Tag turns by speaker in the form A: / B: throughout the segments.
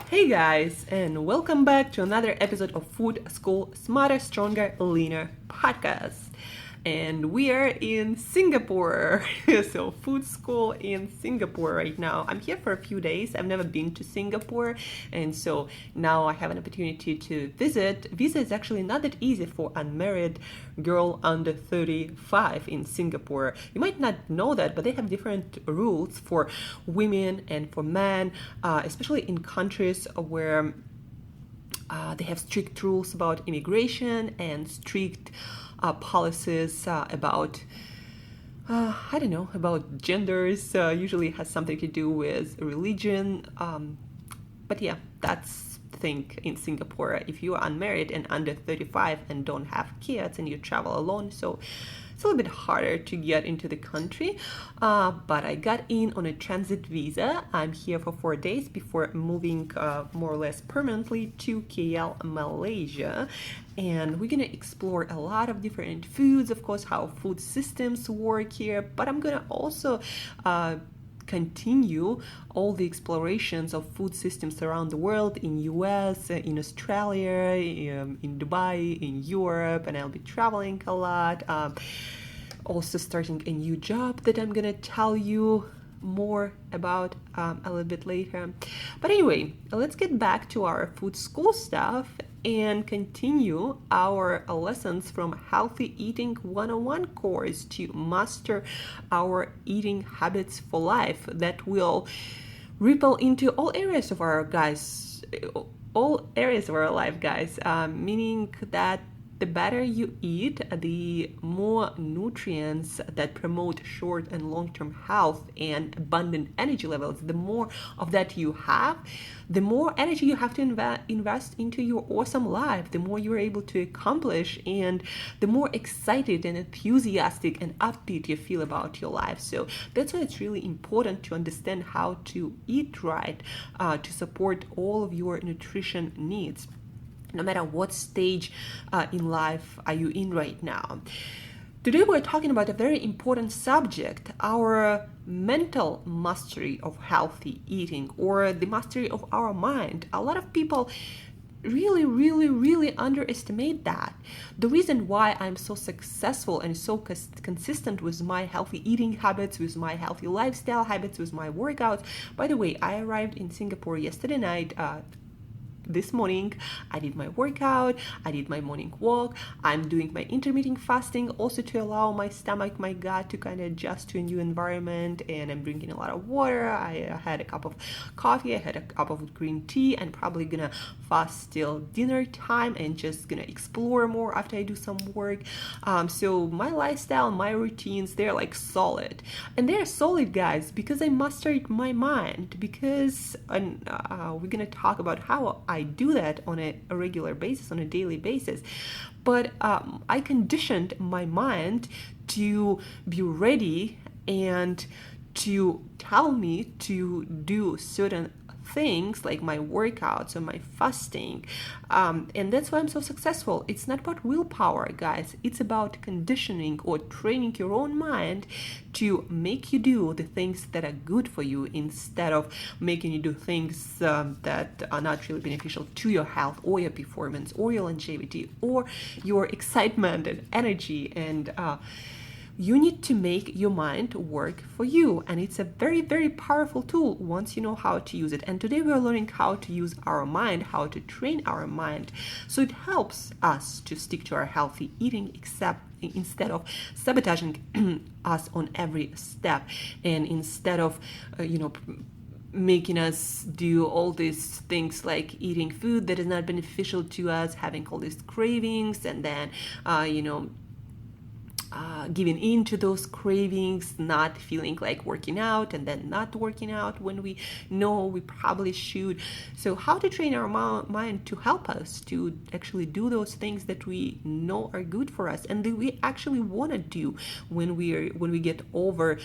A: Hey guys, and welcome back to another episode of Food School Smarter, Stronger, Leaner podcast. And we are in Singapore. So, food school in Singapore right now. I'm here for a few days. I've never been to Singapore, and so now I have an opportunity to visit. Visa is actually not that easy for unmarried girl under 35 in Singapore. You might not know that, but they have different rules for women and for men, especially in countries where they have strict rules about immigration and strict policies about I don't know, about genders. Usually has something to do with religion. But yeah, that's the thing in Singapore. If you are unmarried and under 35 and don't have kids and you travel alone, so it's a little bit harder to get into the country. But I got in on a transit visa. I'm here for 4 days before moving more or less permanently to KL, Malaysia. And we're gonna explore a lot of different foods, of course, how food systems work here. But I'm gonna also continue all the explorations of food systems around the world in US, in Australia, in Dubai, in Europe, and I'll be traveling a lot. Also starting a new job that I'm gonna tell you more about a little bit later. But anyway, let's get back to our food school stuff and continue our lessons from Healthy Eating 101 course to master our eating habits for life that will ripple into all areas of our life, guys. Meaning that the better you eat, the more nutrients that promote short and long-term health and abundant energy levels, the more of that you have, the more energy you have to invest into your awesome life, the more you're able to accomplish, and the more excited and enthusiastic and upbeat you feel about your life. So that's why it's really important to understand how to eat right to support all of your nutrition needs, no matter what stage in life are you in right now. Today we're talking about a very important subject, our mental mastery of healthy eating, or the mastery of our mind. A lot of people really underestimate that. The reason why I'm so successful and so consistent with my healthy eating habits, with my healthy lifestyle habits, with my workouts. By the way, I arrived in Singapore yesterday night. This morning I did my workout, I did my morning walk, I'm doing my intermittent fasting also to allow my stomach, my gut to kind of adjust to a new environment, and I'm drinking a lot of water. I had a cup of coffee, I had a cup of green tea, and probably gonna fast till dinner time and just gonna explore more after I do some work. So my lifestyle, my routines, they're like solid, and they're solid, guys, because I mastered my mind, because we're gonna talk about how I do that on a regular basis, on a daily basis. But I conditioned my mind to be ready and to tell me to do certain things like my workouts or my fasting, and that's why I'm so successful. It's not about willpower, guys. It's about conditioning or training your own mind to make you do the things that are good for you, instead of making you do things that are not really beneficial to your health or your performance or your longevity or your excitement and energy. And you need to make your mind work for you, and it's a very powerful tool once you know how to use it. And today we are learning how to use our mind, how to train our mind, so it helps us to stick to our healthy eating, instead of sabotaging us on every step, and instead of making us do all these things like eating food that is not beneficial to us, having all these cravings, and then giving in to those cravings, not feeling like working out, and then not working out when we know we probably should. So how to train our mind to help us to actually do those things that we know are good for us and that we actually want to do when we get over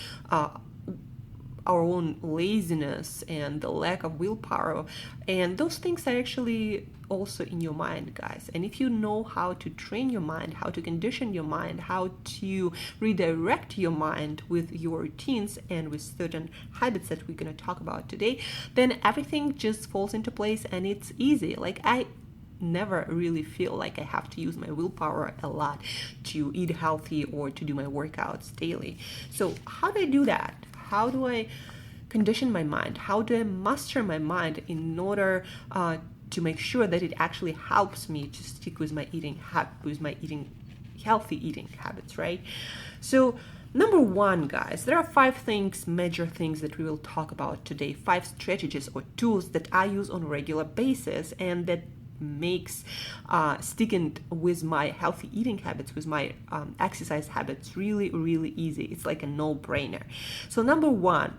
A: our own laziness and the lack of willpower. And those things are actually also in your mind, guys. And if you know how to train your mind, how to condition your mind, how to redirect your mind with your routines and with certain habits that we're going to talk about today, then everything just falls into place and it's easy. Like, I never really feel like I have to use my willpower a lot to eat healthy or to do my workouts daily. So how do I do that? How do I condition my mind? How do I master my mind in order to make sure that it actually helps me to stick with my eating healthy eating habits, right? So number one, guys, there are 5 things, major things that we will talk about today, 5 strategies or tools that I use on a regular basis and that makes sticking with my healthy eating habits, with my exercise habits really, really easy. It's like a no-brainer. So number one,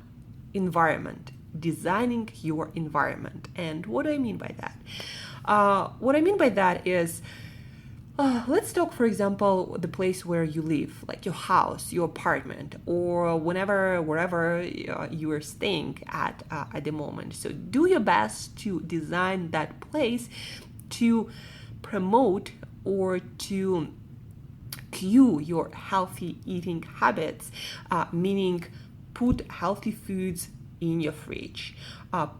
A: environment. Designing your environment. And what do I mean by that? What I mean by that is, let's talk, for example, the place where you live, like your house, your apartment, or wherever you are staying at the moment. So do your best to design that place to promote or to cue your healthy eating habits, meaning put healthy foods in your fridge.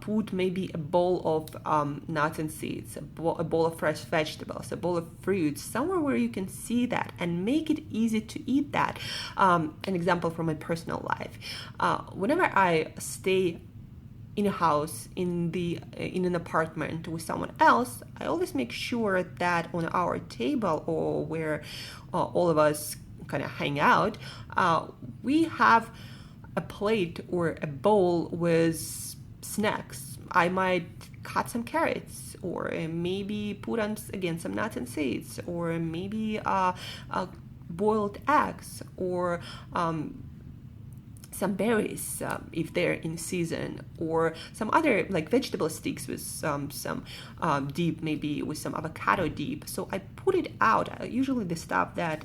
A: Put maybe a bowl of nuts and seeds, a bowl of fresh vegetables, a bowl of fruits, somewhere where you can see that and make it easy to eat that. An example from my personal life. Whenever I stay in a house, in an apartment with someone else, I always make sure that on our table or where all of us kind of hang out, we have a plate or a bowl with snacks. I might cut some carrots, or maybe put on again some nuts and seeds, or maybe boiled eggs, or some berries if they're in season, or some other like vegetable sticks with some dip, maybe with some avocado dip. So I put it out, usually the stuff that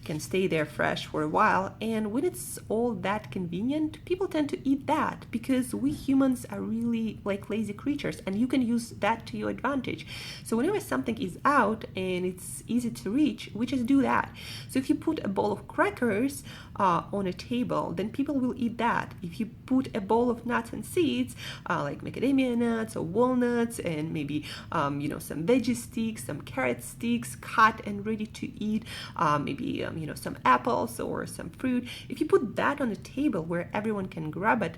A: can stay there fresh for a while. And when it's all that convenient, people tend to eat that because we humans are really like lazy creatures, and you can use that to your advantage. So whenever something is out and it's easy to reach, we just do that. So if you put a bowl of crackers on a table, then people will eat that. If you put a bowl of nuts and seeds, like macadamia nuts or walnuts, and maybe some veggie sticks, some carrot sticks cut and ready to eat, maybe some apples or some fruit. If you put that on a table where everyone can grab it,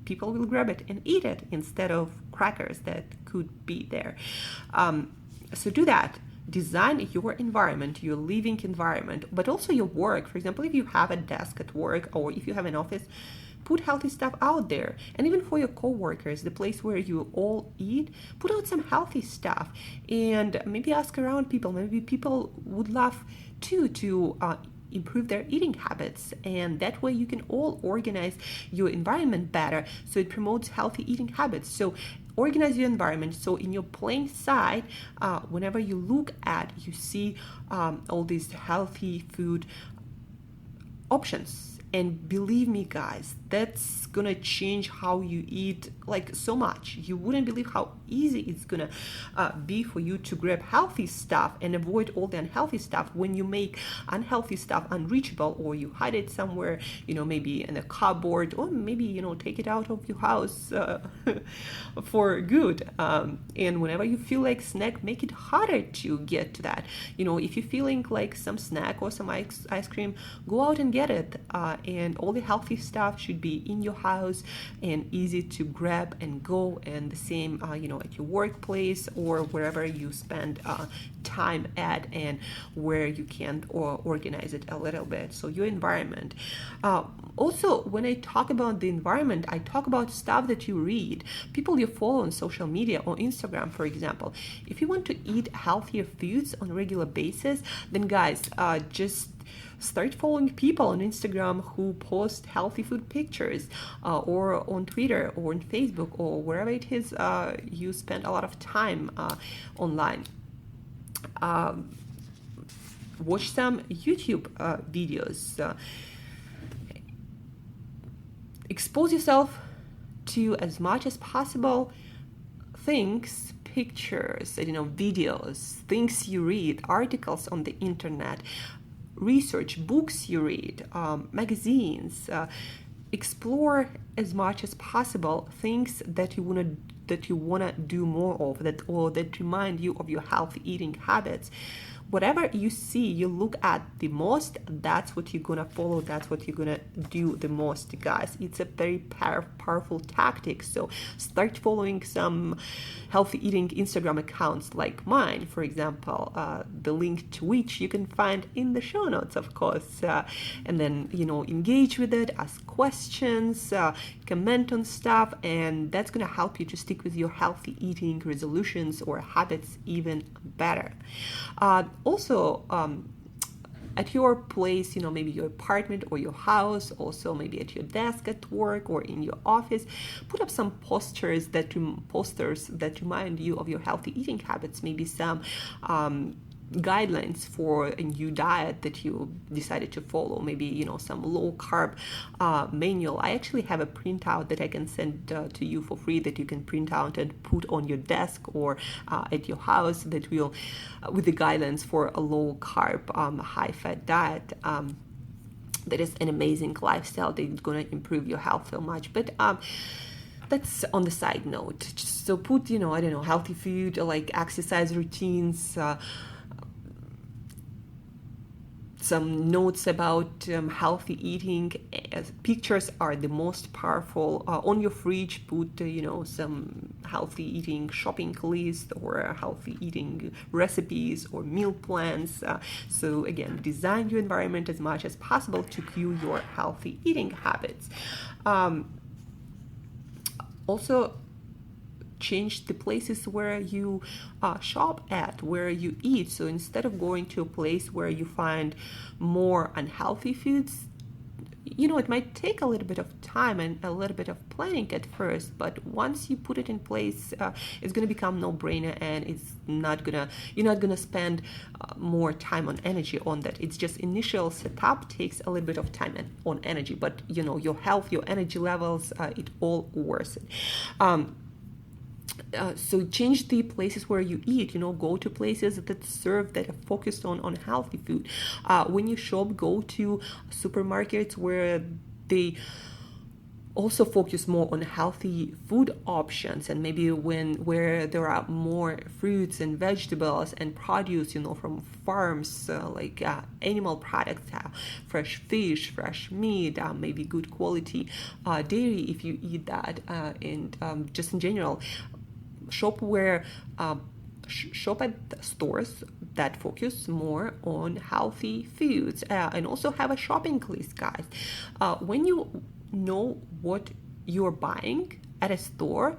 A: people will grab it and eat it instead of crackers that could be there. So do that. Design your environment, your living environment, but also your work. For example, if you have a desk at work or if you have an office, put healthy stuff out there. And even for your coworkers, the place where you all eat, put out some healthy stuff and maybe ask around people. Maybe people would love to improve their eating habits, and that way you can all organize your environment better so it promotes healthy eating habits. So organize your environment so in your plain sight, whenever you look at, you see all these healthy food options. And believe me, guys, that's gonna change how you eat like so much. You wouldn't believe how easy it's gonna be for you to grab healthy stuff and avoid all the unhealthy stuff when you make unhealthy stuff unreachable, or you hide it somewhere, maybe in a cupboard, or maybe, take it out of your house for good. And whenever you feel like snack, make it harder to get to that. If you're feeling like some snack or some ice cream, go out and get it. And all the healthy stuff should be in your house and easy to grab and go. And the same, at your workplace or wherever you spend time at, and where you can organize it a little bit. So your environment. Also, when I talk about the environment, I talk about stuff that you read, people you follow on social media or Instagram, for example. If you want to eat healthier foods on a regular basis, then guys, just start following people on Instagram who post healthy food pictures, or on Twitter or on Facebook or wherever it is you spend a lot of time online. Watch some YouTube videos. expose yourself to as much as possible things, pictures, videos, things you read, articles on the internet, research, books you read, magazines. Explore as much as possible things that you wanna do more of, that remind you of your healthy eating habits. Whatever you see, you look at the most, that's what you're gonna follow, that's what you're gonna do the most, guys. It's a very powerful tactic. So start following some healthy eating Instagram accounts like mine, for example, the link to which you can find in the show notes, of course. And then, engage with it, ask questions, comment on stuff, and that's gonna help you to stick with your healthy eating resolutions or habits even better. Also, at your place, maybe your apartment or your house, also maybe at your desk at work or in your office, put up some posters that remind you of your healthy eating habits, maybe some guidelines for a new diet that you decided to follow, maybe some low carb manual. I actually have a printout that I can send to you for free, that you can print out and put on your desk or at your house, that will with the guidelines for a low carb high fat diet. That is an amazing lifestyle that's going to improve your health so much. But that's on the side note. So put healthy food, like exercise routines, some notes about healthy eating. Pictures are the most powerful. On your fridge, put some healthy eating shopping list or healthy eating recipes or meal plans. So again, design your environment as much as possible to cue your healthy eating habits. Also, change the places where you shop at, where you eat. So instead of going to a place where you find more unhealthy foods, it might take a little bit of time and a little bit of planning at first, but once you put it in place, it's going to become no-brainer, and you're not gonna spend more time on energy on that. It's just initial setup takes a little bit of time and on energy, but your health, your energy levels, it all worth it. So change the places where you eat, go to places that are focused on healthy food. When you shop, go to supermarkets where they also focus more on healthy food options, and maybe where there are more fruits and vegetables and produce, from farms, like animal products, fresh fish, fresh meat, maybe good quality dairy if you eat that, and just in general. Shop at stores that focus more on healthy foods, and also have a shopping list, guys. When you know what you're buying at a store,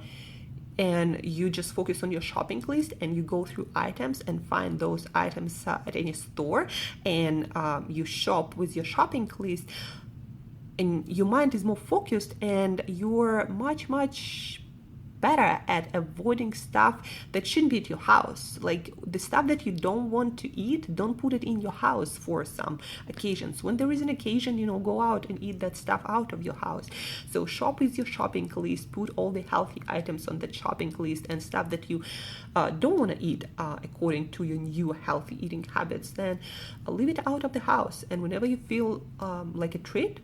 A: and you just focus on your shopping list, and you go through items and find those items at any store, and you shop with your shopping list, and your mind is more focused, and you're much better at avoiding stuff that shouldn't be at your house. Like the stuff that you don't want to eat, don't put it in your house for some occasions. When there is an occasion, go out and eat that stuff out of your house. So shop with your shopping list, put all the healthy items on that shopping list, and stuff that you don't want to eat according to your new healthy eating habits, then leave it out of the house. And whenever you feel like a treat,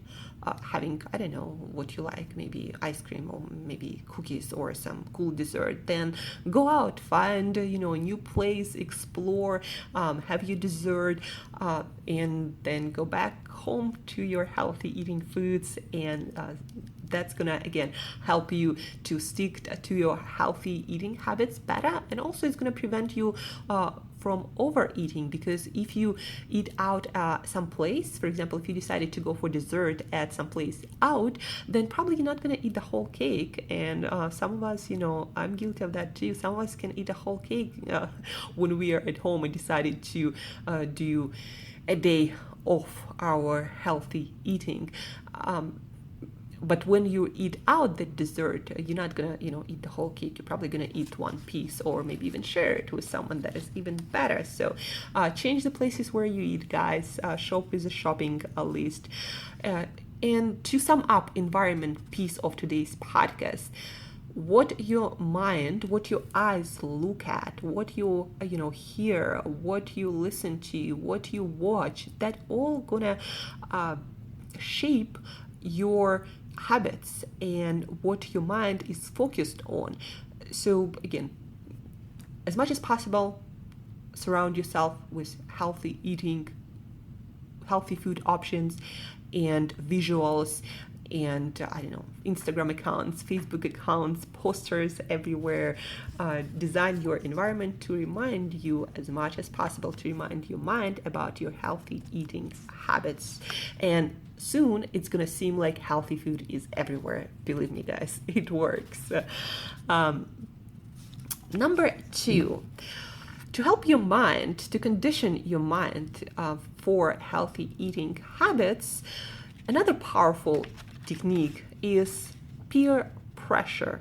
A: having, I don't know what you like, maybe ice cream or maybe cookies or some cool dessert, then go out, find a new place, explore, have your dessert, and then go back home to your healthy eating foods, and that's gonna again help you to stick to your healthy eating habits better, and also it's gonna prevent you from overeating, because if you eat out someplace, for example, if you decided to go for dessert at some place out, then probably you're not going to eat the whole cake. And some of us, I'm guilty of that too. Some of us can eat a whole cake when we are at home and decided to do a day of our healthy eating. But when you eat out the dessert, you're not gonna, eat the whole cake. You're probably gonna eat one piece, or maybe even share it with someone that is even better. So change the places where you eat, guys. Shop with a shopping list. And to sum up environment piece of today's podcast, what your mind, what your eyes look at, what you hear, what you listen to, what you watch, that all gonna shape your habits and what your mind is focused on. So again, as much as possible, surround yourself with healthy eating, healthy food options and visuals, and Instagram accounts, Facebook accounts, posters everywhere. Design your environment to remind you as much as possible, to remind your mind about your healthy eating habits. And soon it's gonna seem like healthy food is everywhere. Believe me, guys, it works. Number 2, to help your mind, to condition your mind for healthy eating habits, another powerful technique is peer pressure.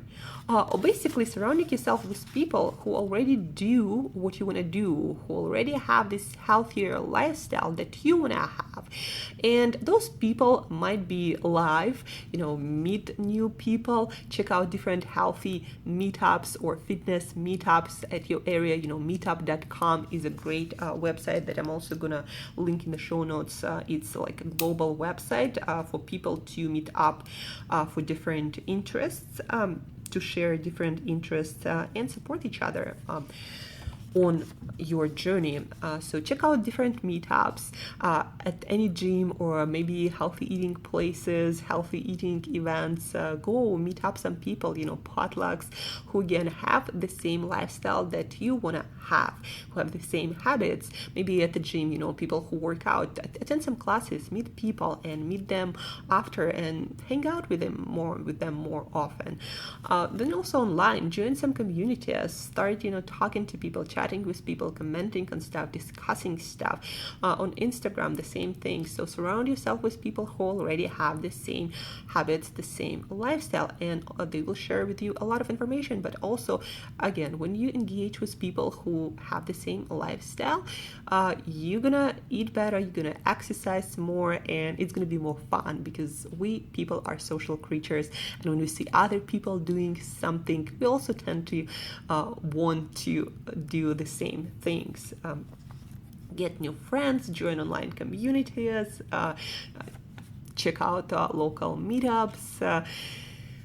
A: Or basically surrounding yourself with people who already do what you want to do, who already have this healthier lifestyle that you want to have. And those people might be live, meet new people, check out different healthy meetups or fitness meetups at your area. Meetup.com is a great website that I'm also going to link in the show notes. It's like a global website for people to meet up for different interests. To share different interests and support each other on your journey. So check out different meetups at any gym or maybe healthy eating places, healthy eating events. Go meet up some people, potlucks, who again have the same lifestyle that you want to have, who have the same habits. Maybe at the gym, people who work out, attend some classes, meet people and meet them after and hang out with them more often. Then also online, join some communities, start, talking to people, chatting with people, commenting on stuff, discussing stuff. On Instagram, the same thing. So surround yourself with people who already have the same habits, the same lifestyle, and they will share with you a lot of information. But also, again, when you engage with people who have the same lifestyle, you're gonna eat better, you're gonna exercise more, and it's gonna be more fun because we people are social creatures, and when we see other people doing something, we also tend to want to do the same things. Get new friends, join online communities, check out local meetups.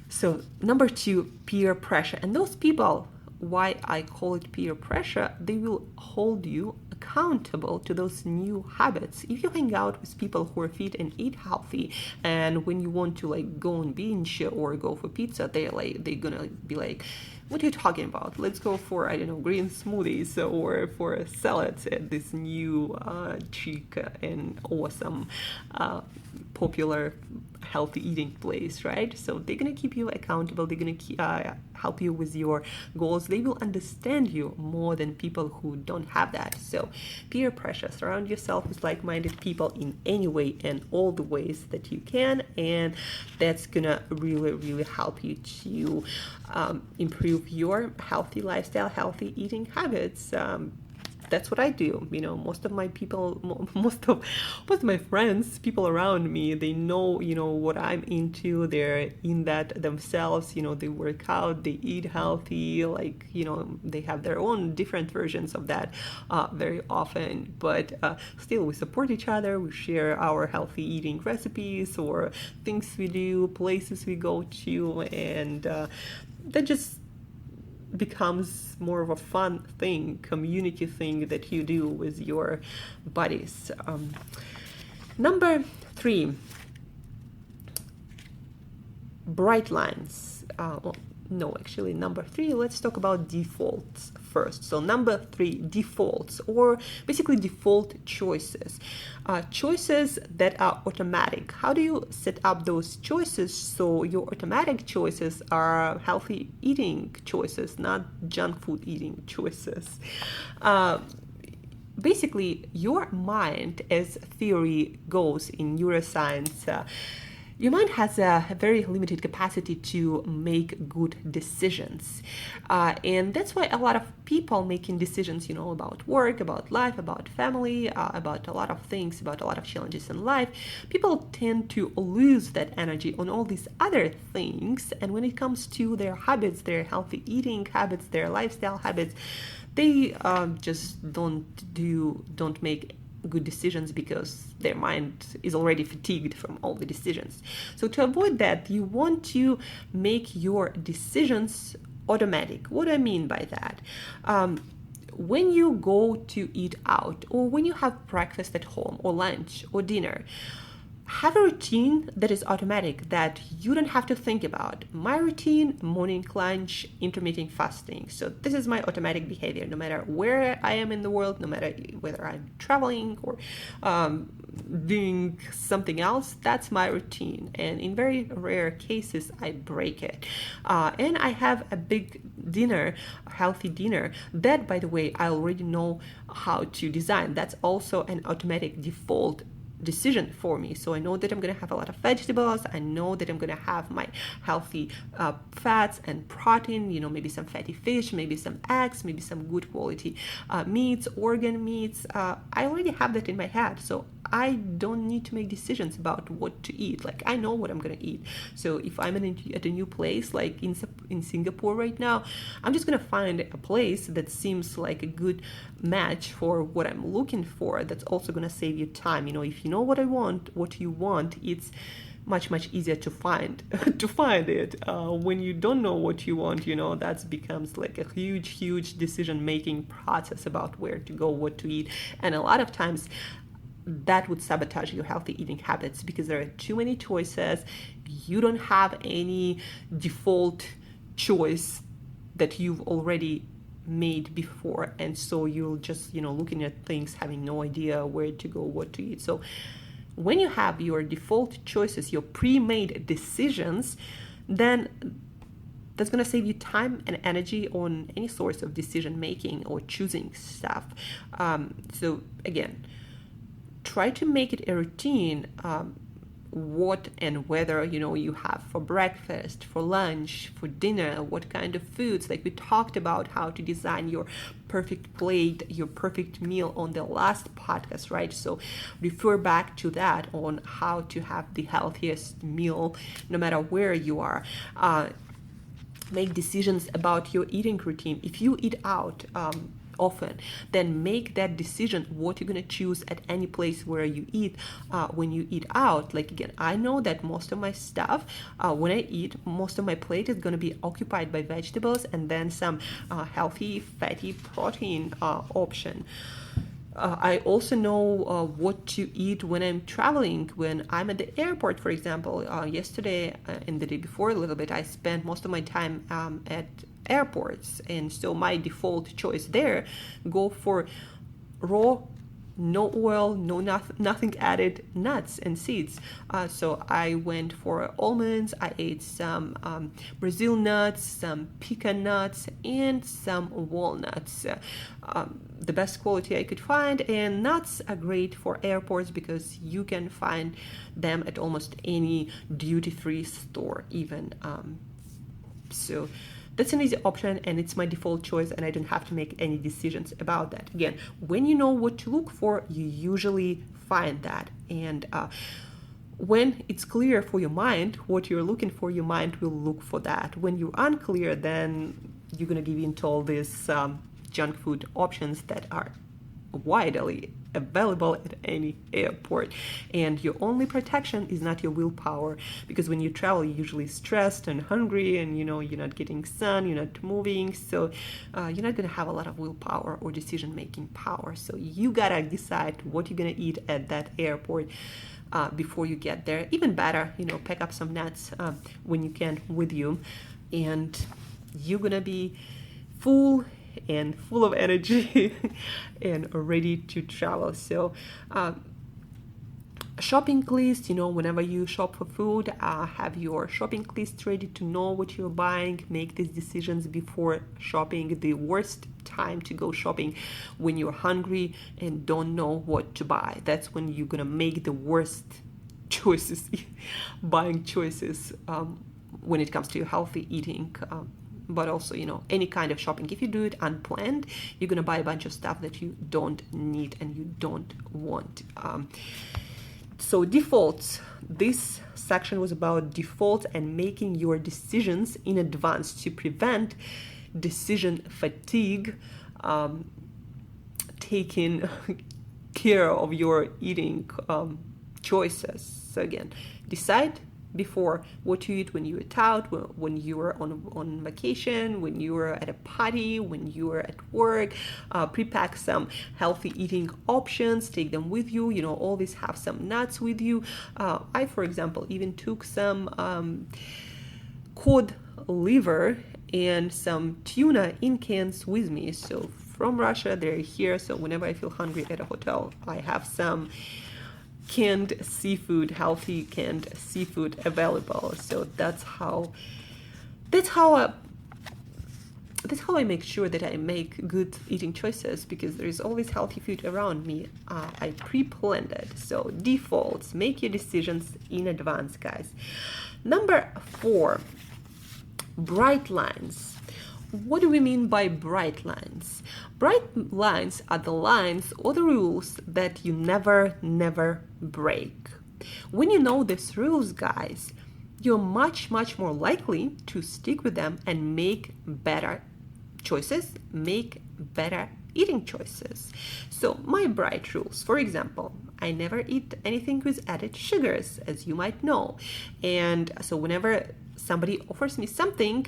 A: So number 2, peer pressure. And those people, why I call it peer pressure, they will hold you accountable to those new habits. If you hang out with people who are fit and eat healthy, and when you want to go on binge or go for pizza, they're gonna be like, what are you talking about? Let's go for, green smoothies or for salads at this new chic and awesome popular healthy eating place, right? So they're gonna keep you accountable. They're gonna help you with your goals. They will understand you more than people who don't have that. So peer pressure, surround yourself with like-minded people in any way and all the ways that you can, and that's gonna really, really help you to improve your healthy lifestyle, healthy eating habits. That's what I do. Most of my people, most of my friends, people around me, they know, what I'm into. They're in that themselves. They work out, they eat healthy, they have their own different versions of that very often. But still, we support each other. We share our healthy eating recipes or things we do, places we go to, and that just becomes more of a fun thing, community thing that you do with your buddies. Number 3, bright lines. Number 3, let's talk about defaults first. So number 3, defaults, or basically default choices. Choices that are automatic. How do you set up those choices so your automatic choices are healthy eating choices, not junk food eating choices? Basically, your mind, as theory goes in neuroscience, Your mind has a very limited capacity to make good decisions. And that's why a lot of people making decisions, about work, about life, about family, about a lot of things, about a lot of challenges in life, people tend to lose that energy on all these other things. And when it comes to their habits, their healthy eating habits, their lifestyle habits, they just don't make good decisions because their mind is already fatigued from all the decisions. So to avoid that, you want to make your decisions automatic. What do I mean by that? When you go to eat out, or when you have breakfast at home, or lunch, or dinner, have a routine that is automatic, that you don't have to think about. My routine: morning, lunch, intermittent fasting. So this is my automatic behavior, no matter where I am in the world, no matter whether I'm traveling or doing something else. That's my routine, and in very rare cases I break it. And I have a big dinner, a healthy dinner, that, by the way, I already know how to design. That's also an automatic default decision for me. So I know that I'm going to have a lot of vegetables. I know that I'm going to have my healthy fats and protein, maybe some fatty fish, maybe some eggs, maybe some good quality meats, organ meats. I already have that in my head. So I don't need to make decisions about what to eat. Like, I know what I'm going to eat. So if I'm at a new place, like in Singapore right now, I'm just going to find a place that seems like a good match for what I'm looking for. That's also going to save you time. If you know what you want, it's much easier to find it. When you don't know what you want, that becomes like a huge decision making process about where to go, what to eat. And a lot of times that would sabotage your healthy eating habits, because there are too many choices. You don't have any default choice that you've already made before, and so you'll just looking at things, having no idea where to go, what to eat. So when you have your default choices, your pre-made decisions, then that's going to save you time and energy on any source of decision making or choosing stuff. So again, try to make it a routine. What and whether you have for breakfast, for lunch, for dinner, what kind of foods. Like we talked about how to design your perfect plate, your perfect meal on the last podcast, right? So refer back to that on how to have the healthiest meal no matter where you are. Make decisions about your eating routine. If you eat out often, then make that decision what you're going to choose at any place where you eat when you eat out. Like, again, I know that most of my stuff when I eat, most of my plate is going to be occupied by vegetables and then some healthy fatty protein option. I also know what to eat when I'm traveling. When I'm at the airport, for example, yesterday and the day before a little bit, I spent most of my time at airports, and so my default choice there, go for raw, no oil, nothing added nuts and seeds. So I went for almonds. I ate some Brazil nuts, some pecan nuts, and some walnuts. The best quality I could find. And nuts are great for airports because you can find them at almost any duty-free store even. So that's an easy option, and it's my default choice, and I don't have to make any decisions about that. Again, when you know what to look for, you usually find that. And when it's clear for your mind what you're looking for, your mind will look for that. When you're unclear, then you're going to give in to all these junk food options that are widely available at any airport. And your only protection is not your willpower, because when you travel, you're usually stressed and hungry, and you're not getting sun, you're not moving, so you're not going to have a lot of willpower or decision making power. So you gotta decide what you're going to eat at that airport before you get there. Even better, pack up some nuts when you can with you, and you're gonna be full of energy and ready to travel. So shopping list, whenever you shop for food, have your shopping list ready to know what you're buying. Make these decisions before shopping. The worst time to go shopping when you're hungry and don't know what to buy. That's when you're gonna make the worst choices, buying choices when it comes to healthy eating. But also, any kind of shopping. If you do it unplanned, you're gonna buy a bunch of stuff that you don't need and you don't want. So defaults. This section was about defaults and making your decisions in advance to prevent decision fatigue, taking care of your eating choices. So again, decide before what you eat when you eat out, when you're on vacation, when you're at a party, when you're at work. Pre-pack some healthy eating options, take them with you. Always have some nuts with you. I, for example, even took some cod liver and some tuna in cans with me. So from Russia, they're here. So whenever I feel hungry at a hotel, I have some canned seafood, healthy canned seafood available. So that's how I make sure that I make good eating choices, because there is always healthy food around me. I pre-planned it. So defaults, make your decisions in advance, guys. Number 4, bright lines. What do we mean by bright lines? Bright lines are the lines or the rules that you never break. When you know these rules, guys, you're much more likely to stick with them and make better choices, make better eating choices. So my bright rules, for example, I never eat anything with added sugars, as you might know. And so whenever somebody offers me something,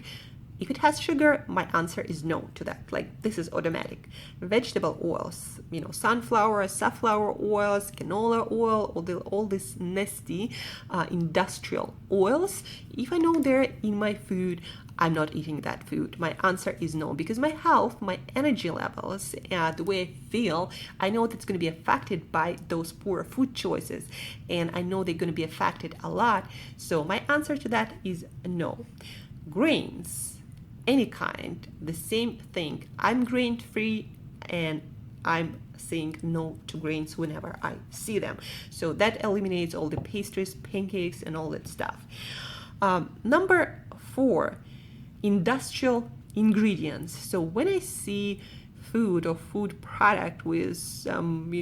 A: if it has sugar, my answer is no to that. Like, this is automatic. Vegetable oils, sunflower, safflower oils, canola oil, all these nasty industrial oils. If I know they're in my food, I'm not eating that food. My answer is no, because my health, my energy levels, the way I feel, I know that's going to be affected by those poor food choices, and I know they're going to be affected a lot. So my answer to that is no. Grains, any kind, the same thing. I'm grain free, and I'm saying no to grains whenever I see them. So that eliminates all the pastries, pancakes, and all that stuff. Number 4, industrial ingredients. So when I see food or food product with some,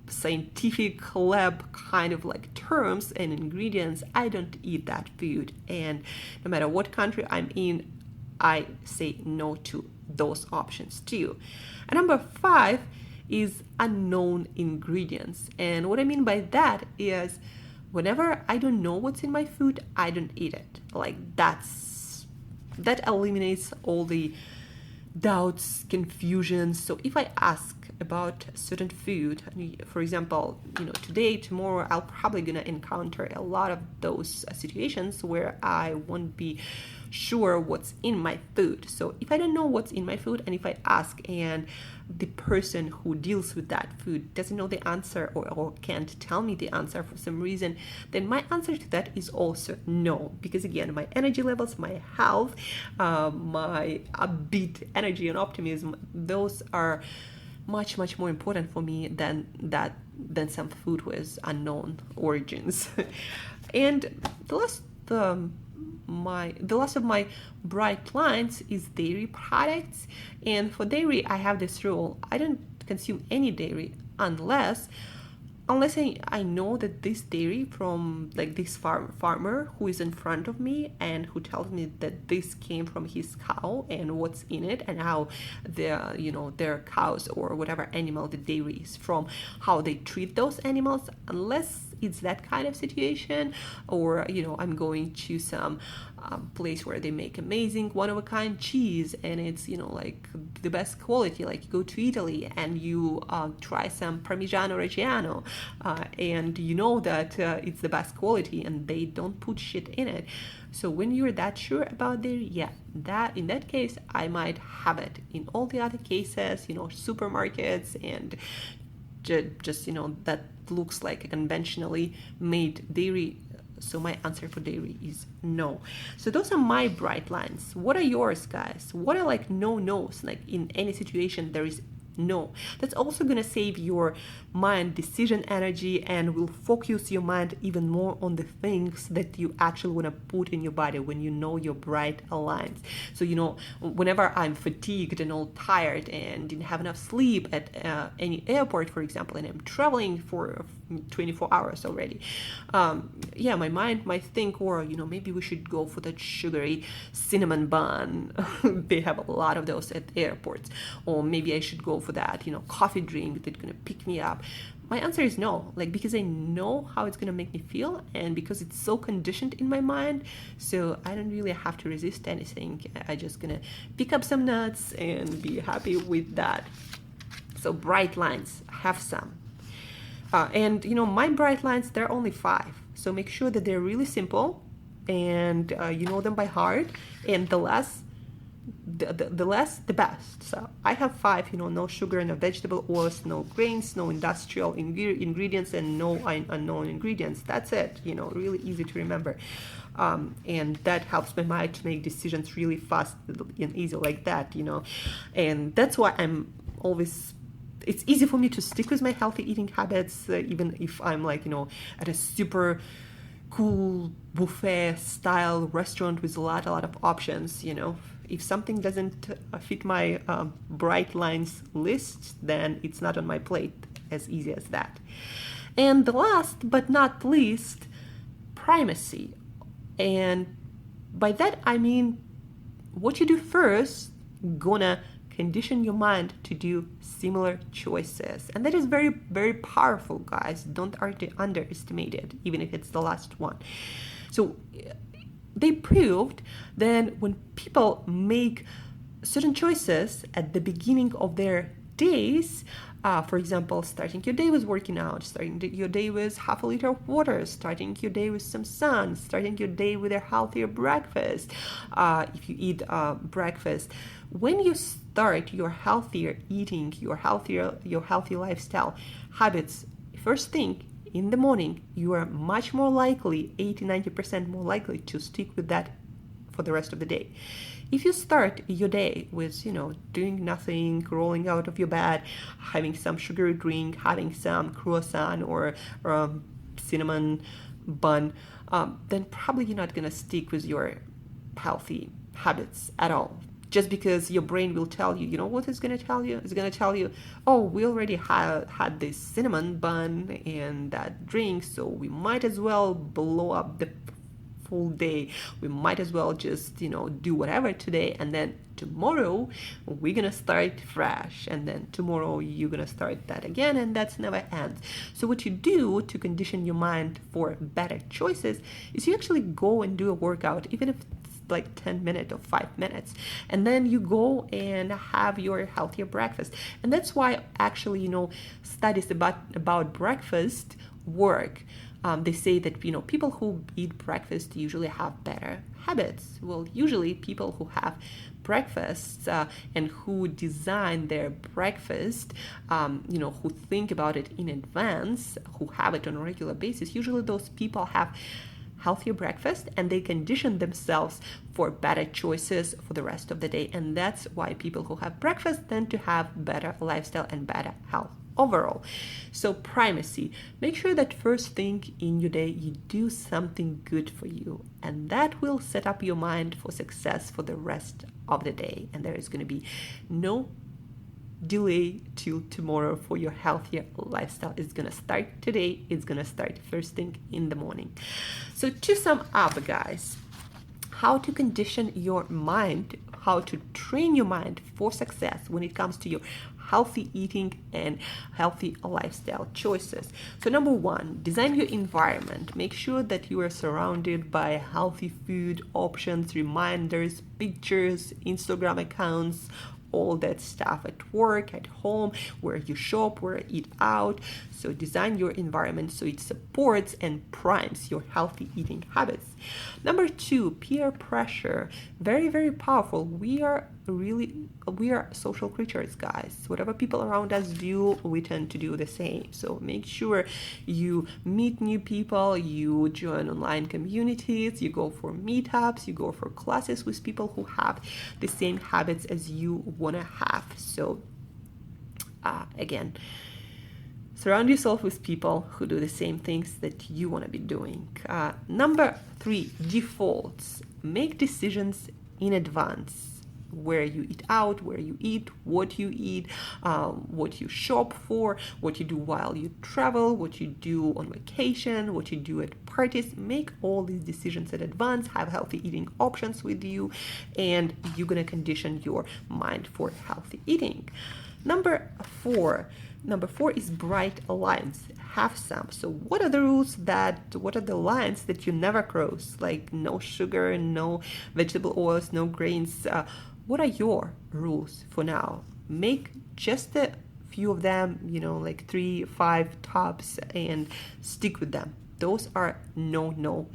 A: scientific lab kind of like terms and ingredients, I don't eat that food. And no matter what country I'm in, I say no to those options too. And number 5 is unknown ingredients. And what I mean by that is, whenever I don't know what's in my food, I don't eat it. Like, that eliminates all the doubts, confusions. So if I ask about certain food, for example, today, tomorrow, I'll probably gonna encounter a lot of those situations where I won't be sure what's in my food. So if I don't know what's in my food, and if I ask and the person who deals with that food doesn't know the answer, or can't tell me the answer for some reason, then my answer to that is also no. Because again, my energy levels, my health, my upbeat energy and optimism, those are much more important for me than some food with unknown origins. And the last of my bright lines is dairy products. And for dairy, I have this rule: I don't consume any dairy unless I know that this dairy from like this farmer who is in front of me and who tells me that this came from his cow and what's in it, and how their cows or whatever animal the dairy is from, how they treat those animals. Unless it's that kind of situation, or I'm going to some place where they make amazing one-of-a-kind cheese and it's like the best quality, like you go to Italy and you try some Parmigiano Reggiano and that it's the best quality and they don't put shit in it. So when you're that sure about dairy, in that case I might have it. In all the other cases, supermarkets and just that looks like a conventionally made dairy, so my answer for dairy is no. So those are my bright lines. What are yours, guys? What are like no-nos? Like, in any situation there is No, that's also going to save your mind decision energy and will focus your mind even more on the things that you actually want to put in your body when you know your bright lines. So, whenever I'm fatigued and all tired and didn't have enough sleep at any airport, for example, and I'm traveling for 24 hours already, my mind might think, or, maybe we should go for that sugary cinnamon bun. They have a lot of those at airports. Or maybe I should go for that, coffee drink that's gonna pick me up. My answer is no, because I know how it's gonna make me feel, and because it's so conditioned in my mind, so I don't really have to resist anything. I just gonna pick up some nuts and be happy with that. So bright lines, have some. And my bright lines, they're only 5. So make sure that they're really simple and you know them by heart, and the less the best. So I have 5, no sugar, no vegetable oils, no grains, no industrial ingredients, and no unknown ingredients. That's it, really easy to remember. And that helps my mind to make decisions really fast and easy like that, and that's why it's easy for me to stick with my healthy eating habits, even if I'm at a super cool buffet style restaurant with a lot of options. If something doesn't fit my bright lines list, then it's not on my plate. As easy as that. And the last but not least, primacy. And by that I mean what you do first gonna condition your mind to do similar choices. And that is very, very powerful, guys. Don't underestimate it, even if it's the last one. So they proved that when people make certain choices at the beginning of their days, for example, starting your day with working out, starting your day with half a liter of water, starting your day with some sun, starting your day with a healthier breakfast. If you eat breakfast, when you start your healthier eating, your healthy lifestyle habits, first thing in the morning, you are much more likely, 80-90% more likely to stick with that for the rest of the day. If you start your day with, doing nothing, rolling out of your bed, having some sugary drink, having some croissant or cinnamon bun, then probably you're not going to stick with your healthy habits at all. Just because your brain will tell you, what it's going to tell you? It's going to tell you, oh, we already had this cinnamon bun and that drink, so we might as well blow up the full day. We might as well just, do whatever today, and then tomorrow we're gonna start fresh, and then tomorrow you're gonna start that again, and that's never ends. So what you do to condition your mind for better choices is you actually go and do a workout, even if like 10 minutes or 5 minutes, and then you go and have your healthier breakfast. And that's why actually studies about breakfast work. They say that people who eat breakfast usually have better habits. Well, usually people who have breakfasts and who design their breakfast, who think about it in advance, who have it on a regular basis, usually those people have healthier breakfast, and they condition themselves for better choices for the rest of the day. And that's why people who have breakfast tend to have better lifestyle and better health overall. So primacy, make sure that first thing in your day you do something good for you, and that will set up your mind for success for the rest of the day. And there is going to be no delay till tomorrow for your healthier lifestyle. It's gonna start today. It's gonna start first thing in the morning. So to sum up, guys, how to condition your mind, how to train your mind for success when it comes to your healthy eating and healthy lifestyle choices. So number 1, design your environment. Make sure that you are surrounded by healthy food options, reminders, pictures, Instagram accounts, all that stuff at work, at home, where you shop, where you eat out. So design your environment so it supports and primes your healthy eating habits. Number 2, peer pressure. Very, very powerful. We are social creatures, guys. Whatever people around us do, we tend to do the same. So make sure you meet new people, you join online communities, you go for meetups, you go for classes with people who have the same habits as you want to have. So Again, surround yourself with people who do the same things that you want to be doing. Number 3, defaults. Make decisions in advance. Where you eat out, where you eat, what you shop for, what you do while you travel, what you do on vacation, what you do at parties. Make all these decisions in advance, have healthy eating options with you, and you're gonna condition your mind for healthy eating. Number four is bright lines. Have some. So what are the lines that you never cross? Like no sugar, no vegetable oils, no grains. What are your rules for now? Make just a few of them, like 3, 5 tops, and stick with them. Those are no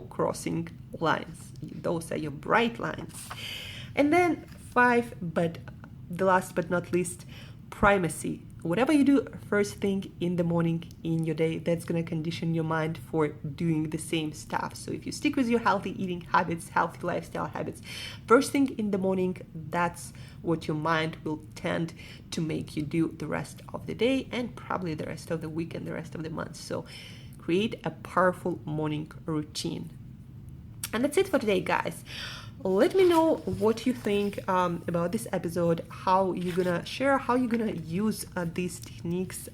A: crossing lines. Those are your bright lines. And then 5, but the last but not least, primacy. Whatever you do first thing in the morning in your day, that's going to condition your mind for doing the same stuff. So if you stick with your healthy eating habits, healthy lifestyle habits, first thing in the morning, that's what your mind will tend to make you do the rest of the day and probably the rest of the week and the rest of the month. So create a powerful morning routine. And that's it for today, guys. Let me know what you think about this episode, how you're gonna use these techniques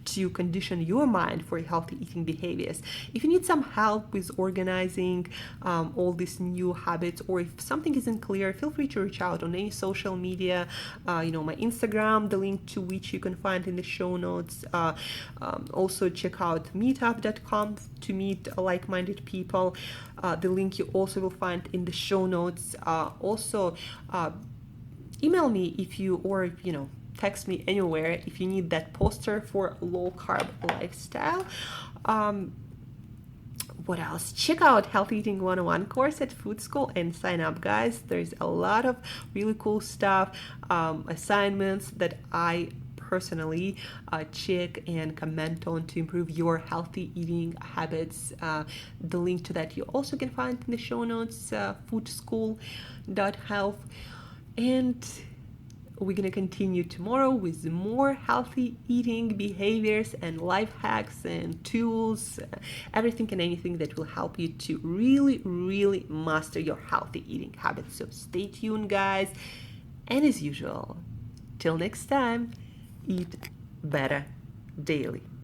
A: to condition your mind for healthy eating behaviors. If you need some help with organizing all these new habits, or if something isn't clear, feel free to reach out on any social media, my Instagram, the link to which you can find in the show notes. Also check out meetup.com to meet like-minded people. The link you also will find in the show notes. Also, email me text me anywhere if you need that poster for low-carb lifestyle. What else? Check out Healthy Eating 101 course at Food School and sign up, guys. There's a lot of really cool stuff, assignments that I personally check and comment on to improve your healthy eating habits. The link to that you also can find in the show notes, foodschool.health. And we're going to continue tomorrow with more healthy eating behaviors and life hacks and tools, everything and anything that will help you to really master your healthy eating habits. So stay tuned, guys. And as usual, till next time, eat better daily.